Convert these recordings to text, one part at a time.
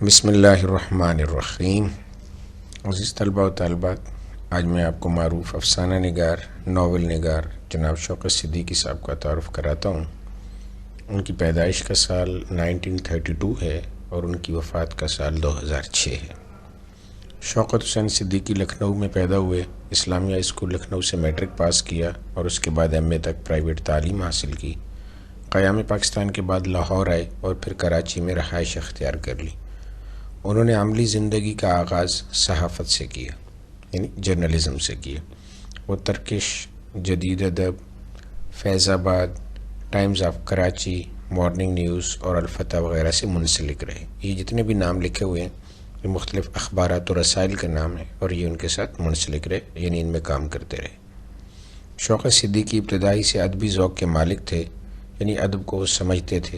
بسم اللہ الرحمن الرحیم۔ عزیز طلباء و طالبات، آج میں آپ کو معروف افسانہ نگار، ناول نگار جناب شوکت صدیقی صاحب کا تعارف کراتا ہوں۔ ان کی پیدائش کا سال 1932 ہے اور ان کی وفات کا سال 2006 ہے۔ شوکت حسین صدیقی لکھنؤ میں پیدا ہوئے۔ اسلامیہ اسکول لکھنؤ سے میٹرک پاس کیا اور اس کے بعد ایم اے تک پرائیویٹ تعلیم حاصل کی۔ قیام پاکستان کے بعد لاہور آئے اور پھر کراچی میں رہائش اختیار کر لی۔ انہوں نے عملی زندگی کا آغاز صحافت سے کیا، یعنی جرنلزم سے کیا۔ وہ ترکش، جدید ادب، فیض آباد، Times of Karachi, morning news اور الفتح وغیرہ سے منسلک رہے۔ یہ جتنے بھی نام لکھے ہوئے ہیں یہ مختلف اخبارات و رسائل کے نام ہیں اور یہ ان کے ساتھ منسلک رہے، یعنی ان میں کام کرتے رہے۔ شوکت صدیقی ابتدائی سے ادبی ذوق کے مالک تھے، یعنی ادب کو وہ سمجھتے تھے۔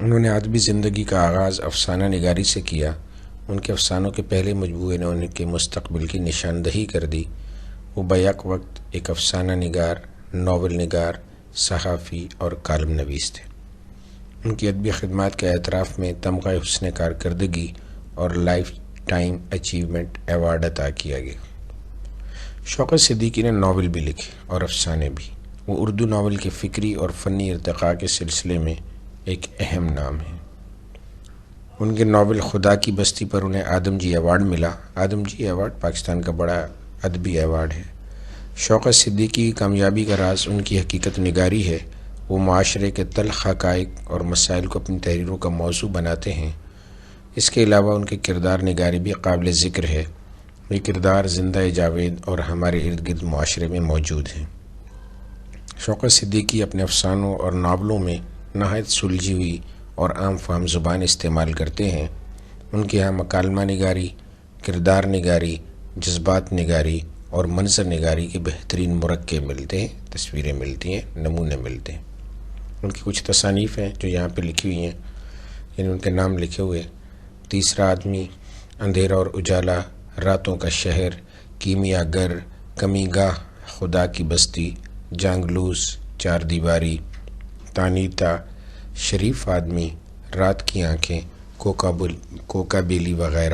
انہوں نے ادبی زندگی کا آغاز افسانہ نگاری سے کیا۔ ان کے افسانوں کے پہلے مجموعے نے ان کے مستقبل کی نشاندہی کر دی۔ وہ بیک وقت ایک افسانہ نگار، ناول نگار، صحافی اور کالم نویس تھے۔ ان کی ادبی خدمات کے اعتراف میں تمغہ حسن کارکردگی اور لائف ٹائم اچیومنٹ ایوارڈ عطا کیا گیا۔ شوکت صدیقی نے ناول بھی لکھے اور افسانے بھی۔ وہ اردو ناول کے فکری اور فنی ارتقاء کے سلسلے میں ایک اہم نام ہے۔ ان کے ناول خدا کی بستی پر انہیں آدم جی ایوارڈ ملا۔ آدم جی ایوارڈ پاکستان کا بڑا ادبی ایوارڈ ہے۔ شوکت صدیقی کی کامیابی کا راز ان کی حقیقت نگاری ہے۔ وہ معاشرے کے تلخ حقائق اور مسائل کو اپنی تحریروں کا موضوع بناتے ہیں۔ اس کے علاوہ ان کے کردار نگاری بھی قابل ذکر ہے۔ یہ کردار زندہ جاوید اور ہمارے ارد گرد معاشرے میں موجود ہیں۔ شوکت صدیقی اپنے افسانوں اور ناولوں میں نہایت سلجھی ہوئی اور عام فہم زبان استعمال کرتے ہیں۔ ان کے ہاں مکالمہ نگاری، کردار نگاری، جذبات نگاری اور منظر نگاری کے بہترین مرکب ملتے ہیں، تصویریں ملتی ہیں، نمونے ملتے ہیں۔ ان کی کچھ تصانیف ہیں جو یہاں پہ لکھی ہوئی ہیں، یعنی ان کے نام لکھے ہوئے: تیسرا آدمی، اندھیرا اور اجالا، راتوں کا شہر، کیمیا گر، کمی گاہ، خدا کی بستی، جانگلوس، چار دیواری، تانیتا، شریف آدمی، رات کی آنکھیں، کوکا بیلی وغیرہ۔